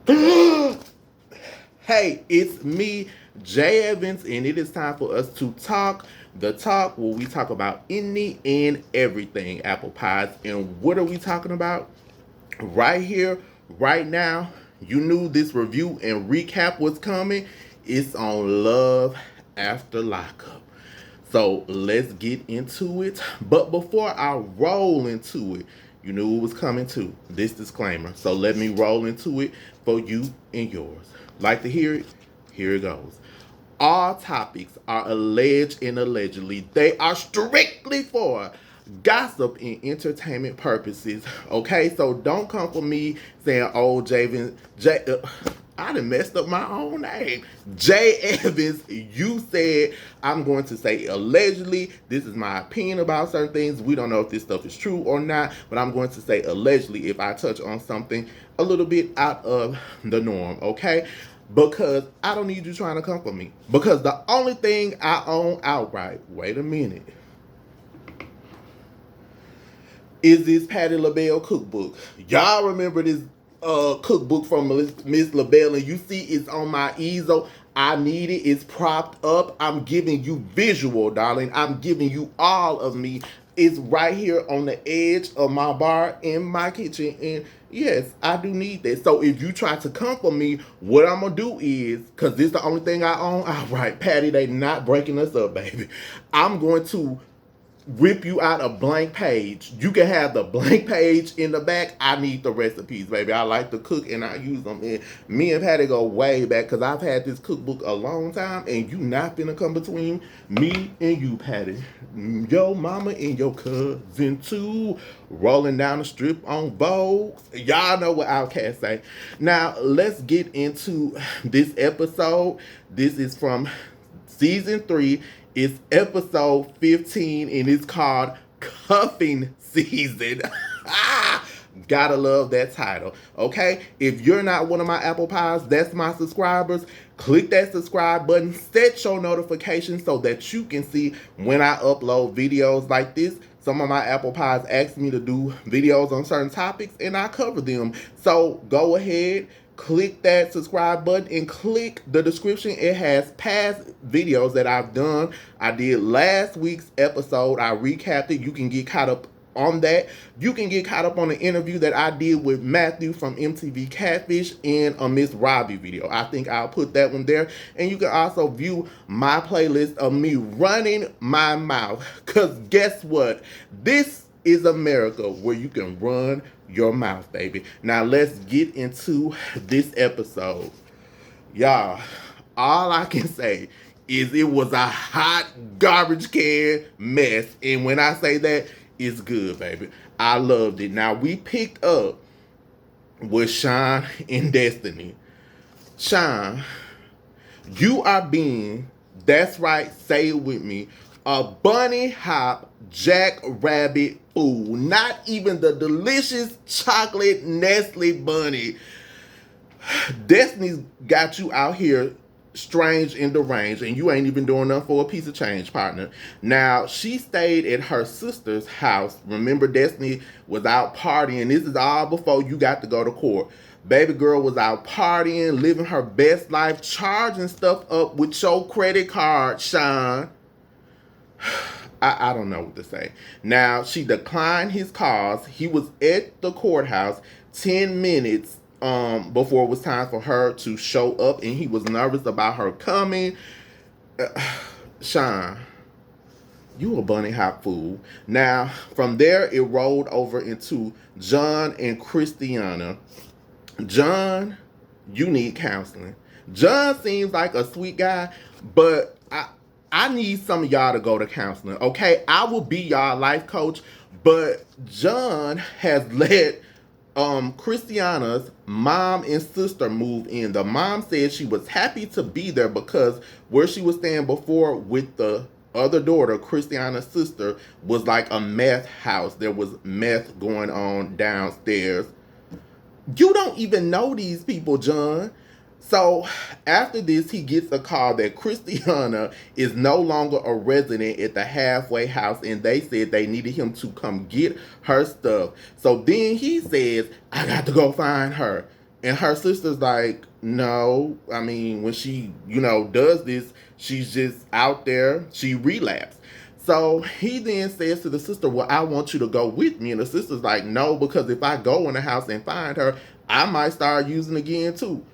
Hey, it's me, J.Evans, and it is time for us to talk the talk where we talk about any and everything apple pies. And what are we talking about? Right here, right now. You knew this review and recap was coming. It's on Love After Lockup. So let's get into it. But before I roll into it, you knew it was coming too. This disclaimer. So let me roll into it for you and yours. Like to hear it? Here it goes. All topics are alleged and allegedly. They are strictly for gossip and entertainment purposes. Okay, so don't come for me saying, "Oh, J.Evans, I done messed up my own name. J.Evans, you said." I'm going to say allegedly. This is my opinion about certain things. We don't know if this stuff is true or not, but I'm going to say allegedly if I touch on something a little bit out of the norm, okay? Because I don't need you trying to come for me. Because the only thing I own outright, wait a minute, is this Patti LaBelle cookbook. Y'all remember this cookbook from Miss LaBelle, and you see it's on my easel. I need it. It's propped up. I'm giving you visual, darling. I'm giving you all of me. It's right here on the edge of my bar in my kitchen. And yes, I do need that. So if you try to come for me, what I'm going to do is, because this is the only thing I own outright, Patty, they not breaking us up, baby. I'm going to rip you out a blank page. You can have the blank page in the back. I need the recipes, baby. I like to cook and I use them. And me and Patty go way back because I've had this cookbook a long time, and you not finna come between me and you, Patty. Your mama and your cousin too. Rolling down the strip on Vogue. Y'all know what Outkast say. Now, let's get into this episode. This is from season 3. It's episode 15 and it's called Cuffing Season. Gotta love that title. Okay? If you're not one of my apple pies, that's my subscribers. Click that subscribe button. Set your notifications so that you can see when I upload videos like this. Some of my apple pies ask me to do videos on certain topics and I cover them. So go ahead, click that subscribe button and click the description. It has past videos that I've done. I did last week's episode. I recapped it. You can get caught up on that. You can get caught up on the interview that I did with Matthew from MTV Catfish and a Miss Robbie video. I think I'll put that one there. And you can also view my playlist of me running my mouth. Because guess what? This is America where you can run your mouth, baby. Now let's get into this episode. Y'all, all I can say is it was a hot garbage can mess. And when I say that, it's good, baby. I loved it. Now we picked up with Sean and Destiny. Sean, you are being, that's right, say it with me, a bunny hop jackrabbit fool. Not even the delicious chocolate Nestle bunny. Destiny's got you out here strange and deranged, and you ain't even doing nothing for a piece of change, partner. Now, she stayed at her sister's house. Remember, Destiny was out partying. This is all before you got to go to court. Baby girl was out partying, living her best life, charging stuff up with your credit card, Sean. I don't know what to say. Now, she declined his calls. He was at the courthouse 10 minutes before it was time for her to show up, and he was nervous about her coming. Sean, you a bunny hop fool. Now, from there, it rolled over into John and Christiana. John, you need counseling. John seems like a sweet guy, but I need some of y'all to go to counseling, okay? I will be y'all life coach, but John has let Christiana's mom and sister move in. The mom said she was happy to be there because where she was staying before with the other daughter, Christiana's sister, was like a meth house. There was meth going on downstairs. You don't even know these people, John. So after this, he gets a call that Christiana is no longer a resident at the halfway house, and they said they needed him to come get her stuff. So then he says, I got to go find her. And her sister's like, no. I mean, when she, does this, she's just out there. She relapsed. So he then says to the sister, well, I want you to go with me. And the sister's like, no, because if I go in the house and find her, I might start using again too.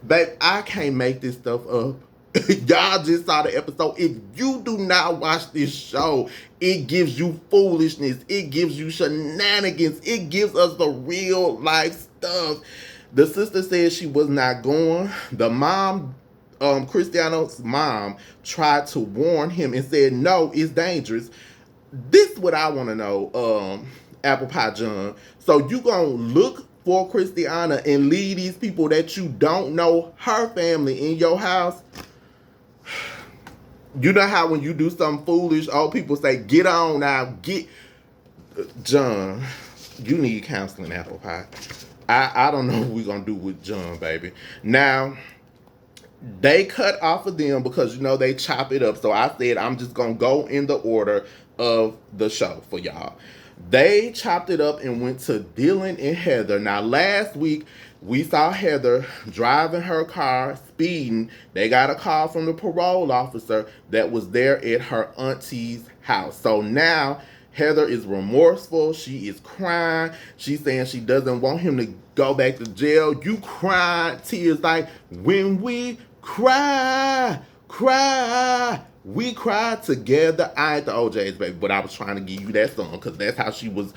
Babe, I can't make this stuff up. Y'all just saw the episode. If you do not watch this show, it gives you foolishness. It gives you shenanigans. It gives us the real life stuff. The sister said she was not going. The mom, Cristiano's mom, tried to warn him and said, no, it's dangerous. This is what I want to know, Apple Pie John. So you gonna look for Christiana and leave these people that you don't know, her family, in your house? You know how when you do something foolish, old people say, get on now, get... John, you need counseling, Apple Pie. I don't know what we're going to do with John, baby. Now, they cut off of them because, they chop it up. So I said I'm just going to go in the order of the show for y'all. They chopped it up and went to Dylan and Heather. Now, last week, we saw Heather driving her car, speeding. They got a call from the parole officer that was there at her auntie's house. So now, Heather is remorseful. She is crying. She's saying she doesn't want him to go back to jail. You cry, tears like, when we cry. We cried together. I ain't the OJ's, baby, but I was trying to give you that song because that's how she was,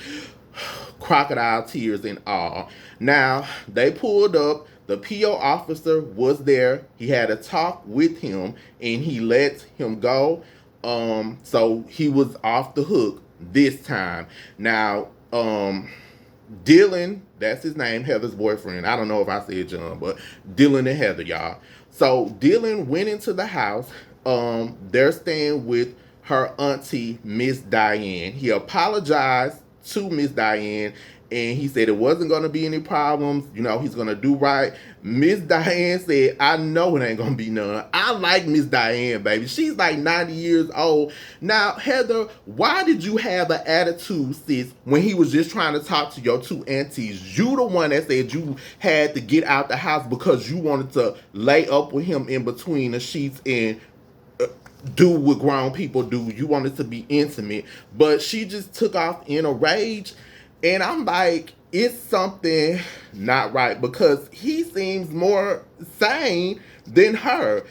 crocodile tears and all. Now, they pulled up. The PO officer was there. He had a talk with him, and he let him go. So he was off the hook this time. Now, Dylan, that's his name, Heather's boyfriend. I don't know if I said John, but Dylan and Heather, y'all. So Dylan went into the house. They're staying with her auntie, Miss Diane. He apologized to Miss Diane, and he said it wasn't going to be any problems. He's going to do right. Miss Diane said, I know it ain't going to be none. I like Miss Diane, baby. She's like 90 years old. Now, Heather, why did you have an attitude, sis, when he was just trying to talk to your two aunties? You the one that said you had to get out the house because you wanted to lay up with him in between the sheets and do what grown people do. You wanted to be intimate, but she just took off in a rage, and I'm like, it's something not right because he seems more sane than her.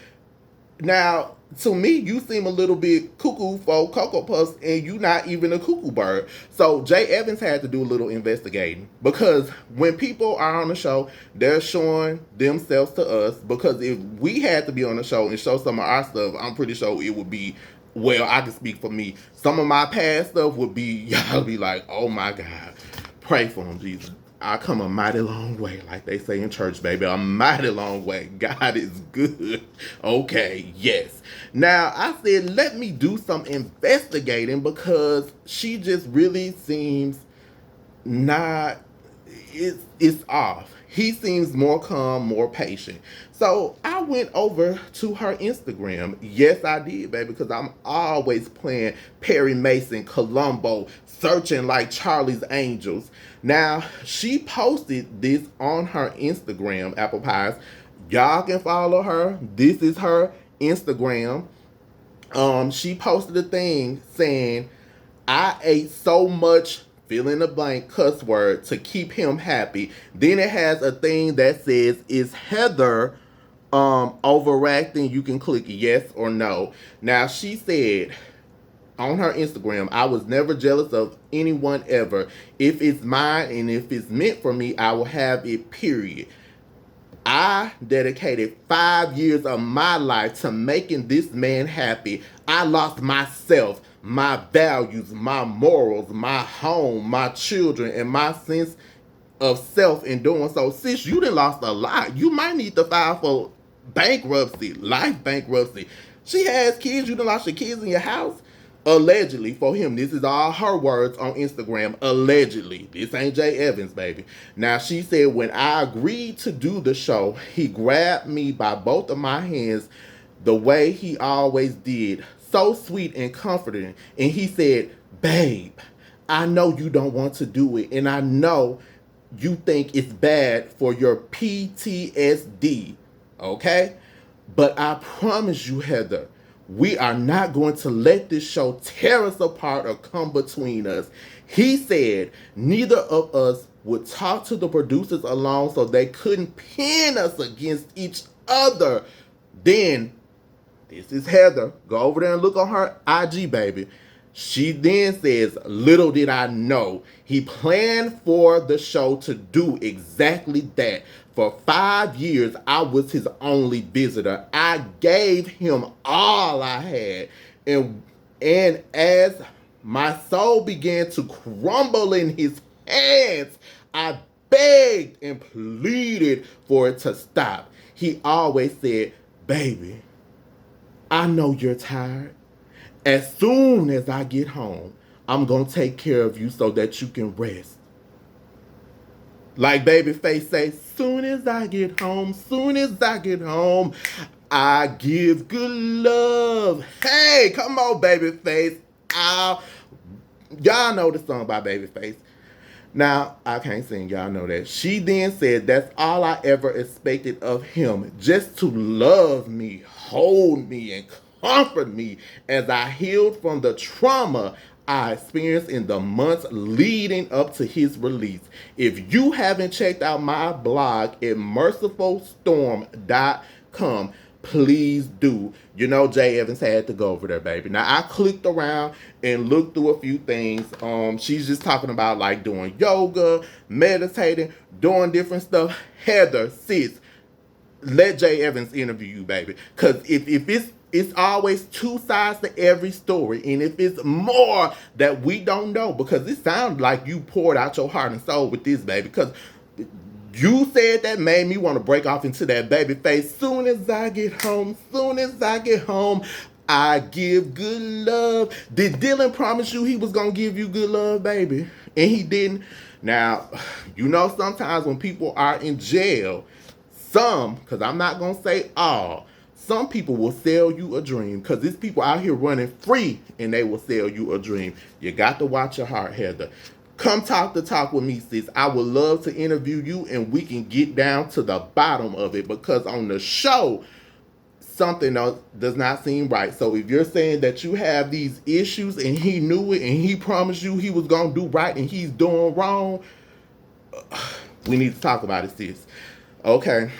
Now, to me, you seem a little bit cuckoo for Cocoa Puffs, and you not even a cuckoo bird. So J.Evans had to do a little investigating because when people are on the show, they're showing themselves to us. Because if we had to be on the show and show some of our stuff, I'm pretty sure it would be, well, I can speak for me. Some of my past stuff would be, y'all be like, oh my God, pray for him, Jesus. I come a mighty long way, like they say in church, baby. A mighty long way. God is good. Okay, yes. Now, I said, let me do some investigating because she just really seems not, it's off. He seems more calm, more patient. So I went over to her Instagram. Yes, I did, baby, because I'm always playing Perry Mason, Columbo, searching like Charlie's Angels. Now, she posted this on her Instagram, Apple Pies. Y'all can follow her. This is her Instagram. She posted a thing saying, I ate so much fill in the blank cuss word to keep him happy. Then it has a thing that says, is Heather overacting? You can click yes or no. Now, she said on her Instagram, I was never jealous of anyone ever. If it's mine and if it's meant for me, I will have it, period. I dedicated 5 years of my life to making this man happy. I lost myself, my values, my morals, my home, my children, and my sense of self in doing so. Sis, you done lost a lot. You might need to file for bankruptcy, life bankruptcy. She has kids. You done lost your kids in your house. Allegedly, for him. This is all her words on Instagram. Allegedly. This ain't J.Evans, baby. Now, she said, when I agreed to do the show, he grabbed me by both of my hands the way he always did. So sweet and comforting. And he said, babe, I know you don't want to do it. And I know you think it's bad for your PTSD, okay? But I promise you, Heather, we are not going to let this show tear us apart or come between us. He said neither of us would talk to the producers alone so they couldn't pin us against each other. Then, this is Heather. Go over there and look on her IG, baby. She then says, little did I know, he planned for the show to do exactly that. For 5 years, I was his only visitor. I gave him all I had. And as my soul began to crumble in his hands, I begged and pleaded for it to stop. He always said, baby, I know you're tired. As soon as I get home, I'm going to take care of you so that you can rest. Like Babyface say, soon as I get home, I give good love. Hey, come on, Babyface. Y'all know the song by Babyface. Now, I can't sing, y'all know that. She then said, that's all I ever expected of him, just to love me, hold me, and comfort me as I healed from the trauma I experienced in the months leading up to his release. If you haven't checked out my blog at mercifulstorm.com, please do. You know, J.Evans had to go over there, baby. Now, I clicked around and looked through a few things. She's just talking about, like, doing yoga, meditating, doing different stuff. Heather, sis, let J.Evans interview you, baby. Because if it's always two sides to every story. And if it's more that we don't know, because it sounds like you poured out your heart and soul with this, baby. Because you said that made me want to break off into that baby face. Soon as I get home, I give good love. Did Dylan promise you he was going to give you good love, baby? And he didn't. Now, you know, sometimes when people are in jail, because I'm not going to say all, some people will sell you a dream, because there's people out here running free and they will sell you a dream. You got to watch your heart, Heather. Come talk with me, sis. I would love to interview you and we can get down to the bottom of it, because on the show, something else does not seem right. So if you're saying that you have these issues and he knew it and he promised you he was going to do right and he's doing wrong, we need to talk about it, sis. Okay.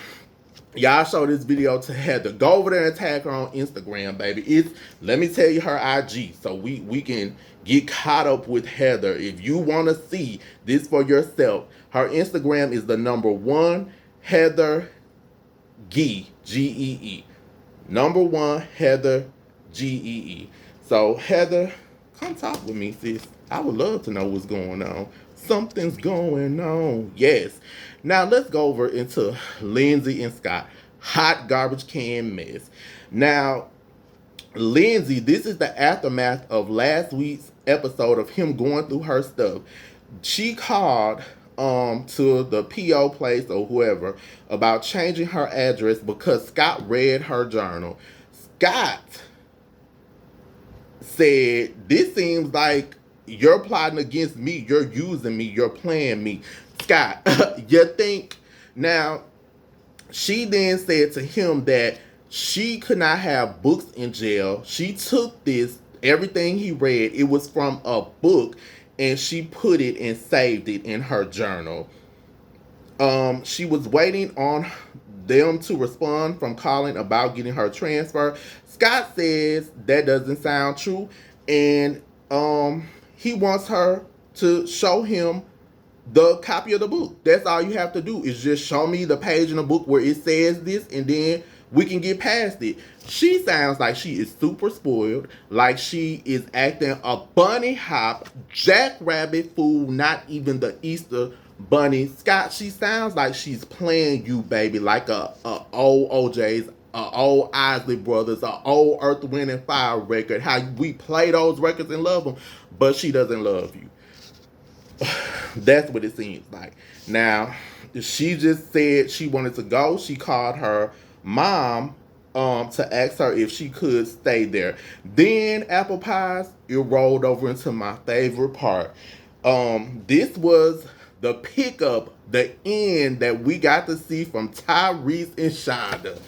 Y'all show this video to Heather. Go over there and tag her on Instagram, baby. Let me tell you her IG so we can get caught up with Heather. If you want to see this for yourself, her Instagram is the #1 Heather Gee, Gee. #1 Heather Gee. So Heather, come talk with me, sis. I would love to know what's going on. Something's going on. Yes. Now let's go over into Lindsay and Scott. Hot garbage can mess. Now, Lindsay, this is the aftermath of last week's episode of him going through her stuff. She called to the PO place or whoever about changing her address because Scott read her journal. Scott said, this seems like you're plotting against me, you're using me, you're playing me. Scott, you think? Now, she then said to him that she could not have books in jail. She took this, everything he read, it was from a book, and she put it and saved it in her journal. She was waiting on them to respond from calling about getting her transfer. Scott says that doesn't sound true, and he wants her to show him the copy of the book. That's all you have to do, is just show me the page in the book where it says this, and then we can get past it. She sounds like she is super spoiled, like she is acting a bunny hop, jackrabbit fool, not even the Easter bunny. Scott, she sounds like she's playing you, baby, like a old OJ's, old Isley Brothers, a old Earth, Wind, and Fire record. How we play those records and love them, but she doesn't love you. That's what it seems like. Now, she just said she wanted to go. She called her mom to ask her if she could stay there. Then apple pies, it rolled over into my favorite part. This was the pickup, the end that we got to see from Tyrese and Shonda.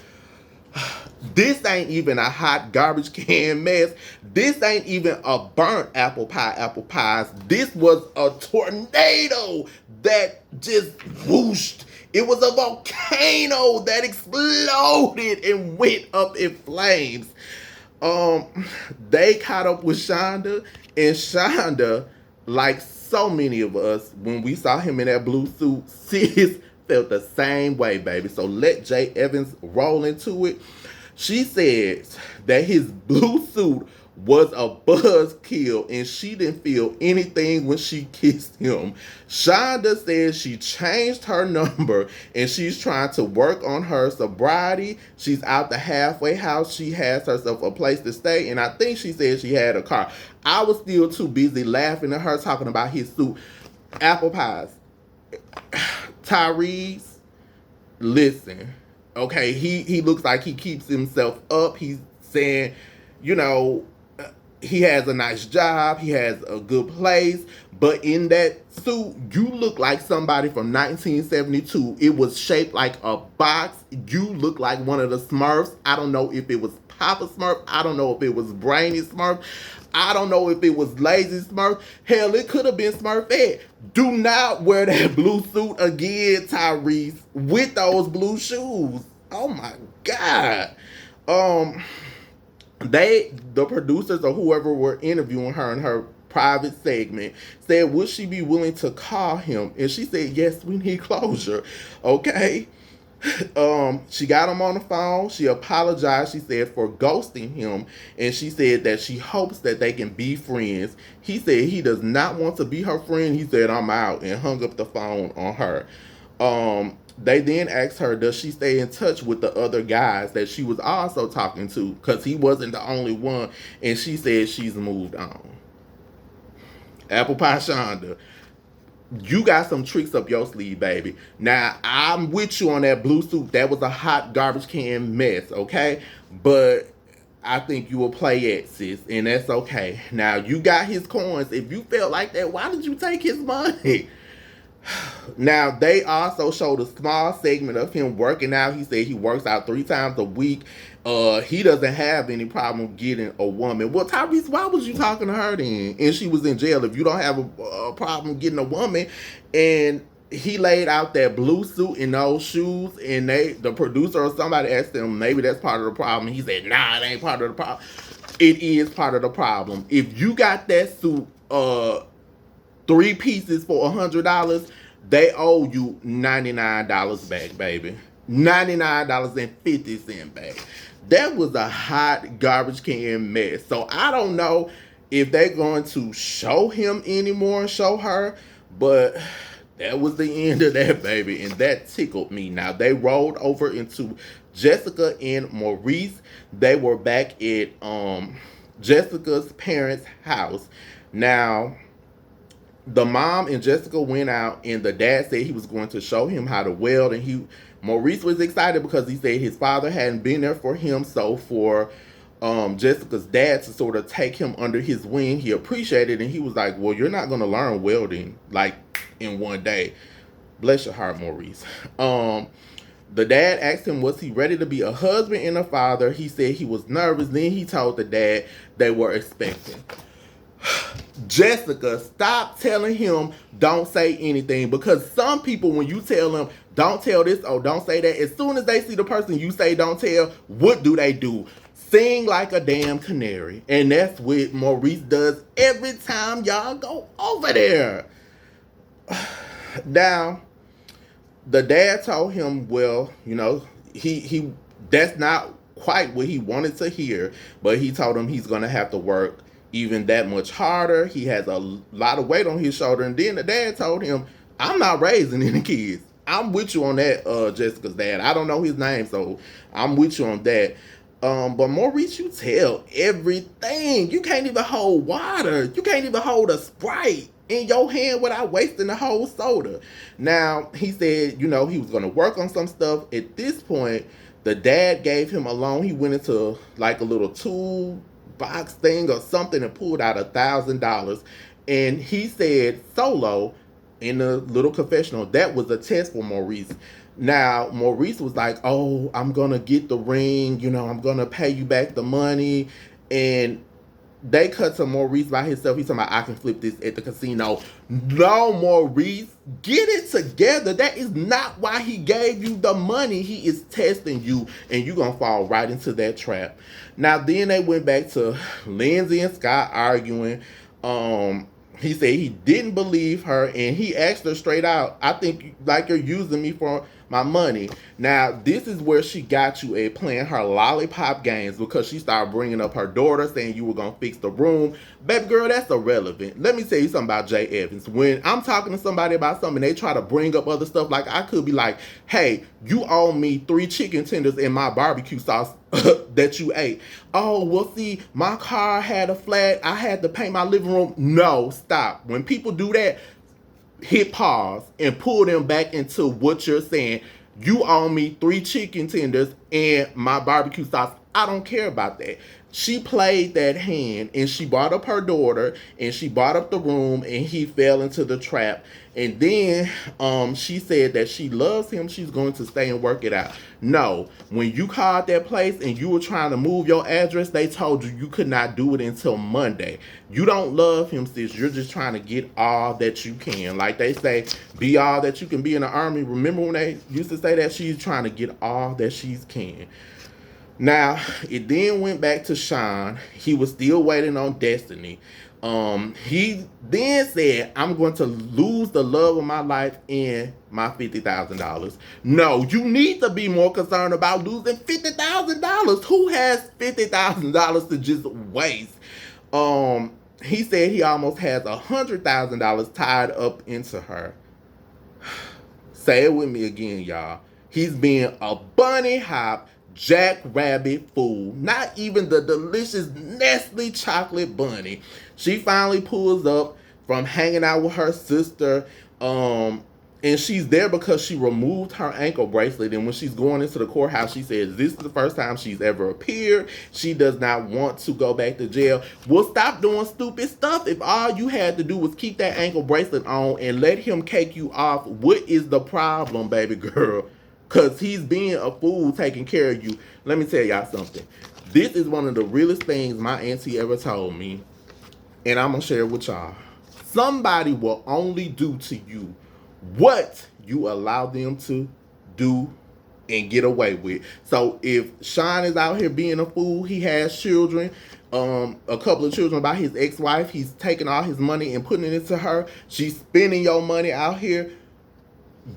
This ain't even a hot garbage can mess. This ain't even a burnt apple pies. This was a tornado that just whooshed. It was a volcano that exploded and went up in flames. They caught up with Shonda, and Shonda, like so many of us, when we saw him in that blue suit, sis felt the same way, baby. So let J.Evans roll into it. She says that his blue suit was a buzzkill and she didn't feel anything when she kissed him. Shonda says she changed her number and she's trying to work on her sobriety. She's out the halfway house. She has herself a place to stay, and I think she said she had a car. I was still too busy laughing at her talking about his suit. Apple pies. Tyrese, listen. Okay, he looks like he keeps himself up. He's saying, you know, he has a nice job. He has a good place. But in that suit, you look like somebody from 1972. It was shaped like a box. You look like one of the Smurfs. I don't know if it was Papa Smurf. I don't know if it was Brainy Smurf. I don't know if it was Lazy Smurf. Hell, it could have been Smurfette. Do not wear that blue suit again, Tyrese, with those blue shoes. Oh my God. The producers or whoever were interviewing her in her private segment said, would she be willing to call him? And she said, yes, we need closure. Okay. She got him on the phone. She apologized, she said, for ghosting him, and she said that she hopes that they can be friends. He said he does not want to be her friend. He said, I'm out, and hung up the phone on her. They then asked her, does she stay in touch with the other guys that she was also talking to, because he wasn't the only one, and she said she's moved on. Apple Pie Shonda, you got some tricks up your sleeve, baby. Now, I'm with you on that blue suit. That was a hot garbage can mess, okay? But I think you will play it, sis, and that's okay. Now, you got his coins. If you felt like that, why did you take his money? Now, they also showed a small segment of him working out. He said he works out 3 times a week. He doesn't have any problem getting a woman. Well, Tyrese, why was you talking to her then? And she was in jail. If you don't have a problem getting a woman, and he laid out that blue suit and those shoes, and the producer or somebody asked him, maybe that's part of the problem. He said, nah, it ain't part of the problem. It is part of the problem. If you got that suit, 3 pieces for $100, they owe you $99 back, baby. $99.50 back. That was a hot garbage can mess. So I don't know if they're going to show him anymore and show her, but that was the end of that, baby, and that tickled me. Now, they rolled over into Jessica and Maurice. They were back at Jessica's parents' house. Now, the mom and Jessica went out, and the dad said he was going to show him how to weld, and Maurice was excited because he said his father hadn't been there for him, so for Jessica's dad to sort of take him under his wing, he appreciated it, and he was like, well, you're not going to learn welding, like, in one day. Bless your heart, Maurice. The dad asked him, was he ready to be a husband and a father? He said he was nervous. Then he told the dad they were expecting. Jessica, stop telling him don't say anything, because some people, when you tell them don't tell this or don't say that, as soon as they see the person you say don't tell, what do? Sing like a damn canary. And that's what Maurice does every time y'all go over there. Now, the dad told him, well, you know, he that's not quite what he wanted to hear, but he told him he's gonna have to work even that much harder. He has a lot of weight on his shoulder. And then the dad told him, I'm not raising any kids. I'm with you on that, Jessica's dad. I don't know his name, so I'm with you on that. But Maurice, you tell everything. You can't even hold water. You can't even hold a Sprite in your hand without wasting the whole soda. Now, he said, you know, he was going to work on some stuff. At this point, the dad gave him a loan. He went into like a little tool box thing or something and pulled out $1,000. And he said, Solo, in the little confessional, that was a test for Maurice. Now, Maurice was like, oh, I'm going to get the ring. You know, I'm going to pay you back the money. And they cut to Maurice by himself. He's talking about, I can flip this at the casino. No, Maurice, get it together. That is not why he gave you the money. He is testing you, and you're going to fall right into that trap. Now, then they went back to Lindsay and Scott arguing. He said he didn't believe her, and he asked her straight out, I think like you're using me for my money. Now, this is where she got you at, playing her lollipop games, because she started bringing up her daughter, saying you were going to fix the room. Baby girl, that's irrelevant. Let me tell you something about J.Evans. When I'm talking to somebody about something, they try to bring up other stuff, like I could be like, hey, you owe me 3 chicken tenders in my barbecue sauce that you ate. Oh, well, see, my car had a flat. I had to paint my living room. No, stop. When people do that, hit pause and pull them back into what you're saying. You owe me 3 chicken tenders and my barbecue sauce. I don't care about that. She played that hand, and she brought up her daughter, and she brought up the room, and he fell into the trap. And then she said that she loves him. She's going to stay and work it out. No, when you called that place and you were trying to move your address, they told you you could not do it until Monday. You don't love him, sis. You're just trying to get all that you can. Like they say, be all that you can be in the army. Remember when they used to say that? She's trying to get all that she can. Now, it then went back to Sean. He was still waiting on Destiny. He then said, I'm going to lose the love of my life and my $50,000. No, you need to be more concerned about losing $50,000. Who has $50,000 to just waste? He said he almost has $100,000 tied up into her. Say it with me again, y'all. He's being a bunny hop, jackrabbit fool. Not even the delicious Nestle chocolate bunny. She finally pulls up from hanging out with her sister, and she's there because she removed her ankle bracelet. And when she's going into the courthouse, she says this is the first time she's ever appeared. She does not want to go back to jail. Well, stop doing stupid stuff. If all you had to do was keep that ankle bracelet on and let him cake you off, what is the problem, baby girl? Because he's being a fool taking care of you. Let me tell y'all something. This is one of the realest things my auntie ever told me. And I'm going to share it with y'all. Somebody will only do to you what you allow them to do and get away with. So if Sean is out here being a fool, he has children, a couple of children by his ex-wife. He's taking all his money and putting it into her. She's spending your money out here.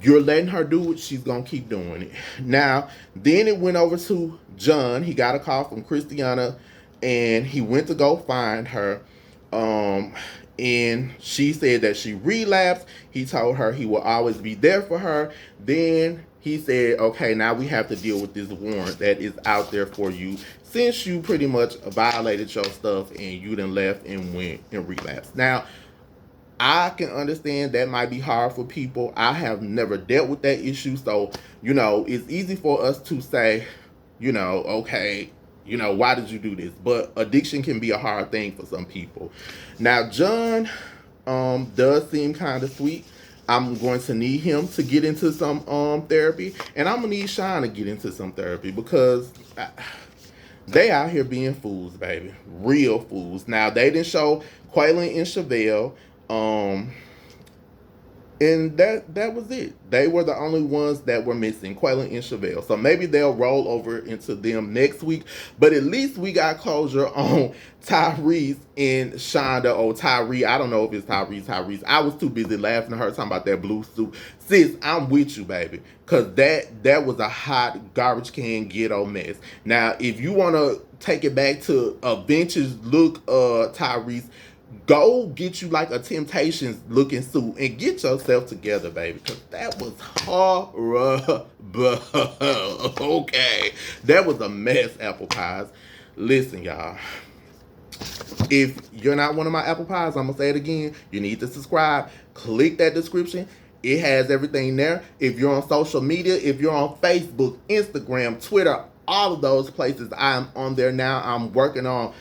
You're letting her do it, she's going to keep doing it. Now, then it went over to John. He got a call from Christiana, and he went to go find her. And she said that she relapsed. He told her he will always be there for her. Then he said, okay, now we have to deal with this warrant that is out there for you, since you pretty much violated your stuff and you done left and went and relapsed. Now, I can understand that might be hard for people. I have never dealt with that issue. So, you know, it's easy for us to say, you know, okay, you know, why did you do this? But addiction can be a hard thing for some people. Now, John does seem kind of sweet. I'm going to need him to get into some therapy. And I'm going to need Sean to get into some therapy, because they out here being fools, baby. Real fools. Now, they didn't show Quaylen and Chevelle. And that was it. They were the only ones that were missing, Quaylen and Chevelle. So maybe they'll roll over into them next week. But at least we got closure on Tyrese and Shonda. Oh, Tyree. I don't know if it's Tyrese. I was too busy laughing at her talking about that blue suit. Sis, I'm with you, baby. Because that was a hot garbage can ghetto mess. Now, if you want to take it back to a vintage look, Tyrese, go get you like a Temptations looking suit and get yourself together, baby. Because that was horrible. Okay. That was a mess, apple pies. Listen, y'all. If you're not one of my apple pies, I'm going to say it again. You need to subscribe. Click that description. It has everything there. If you're on social media, if you're on Facebook, Instagram, Twitter, all of those places, I'm on there now. I'm working on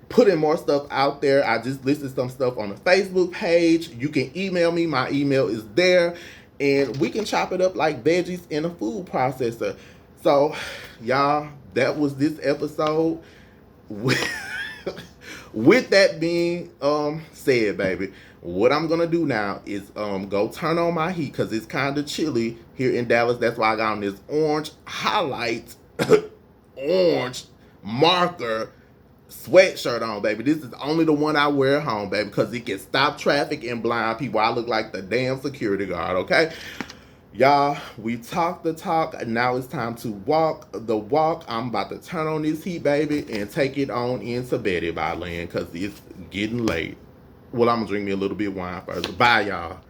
putting more stuff out there. I just listed some stuff on the Facebook page. You can email me. My email is there. And we can chop it up like veggies in a food processor. So, y'all, that was this episode. With that being said, baby, what I'm gonna do now is go turn on my heat because it's kind of chilly here in Dallas. That's why I got on this orange highlight, orange marker sweatshirt on, baby. This is only the one I wear at home, baby, because it can stop traffic and blind people. I look like the damn security guard, okay? Y'all, we talked the talk. Now it's time to walk the walk. I'm about to turn on this heat, baby, and take it on into Betty by Lynn because it's getting late. Well, I'm going to drink me a little bit of wine first. Bye, y'all.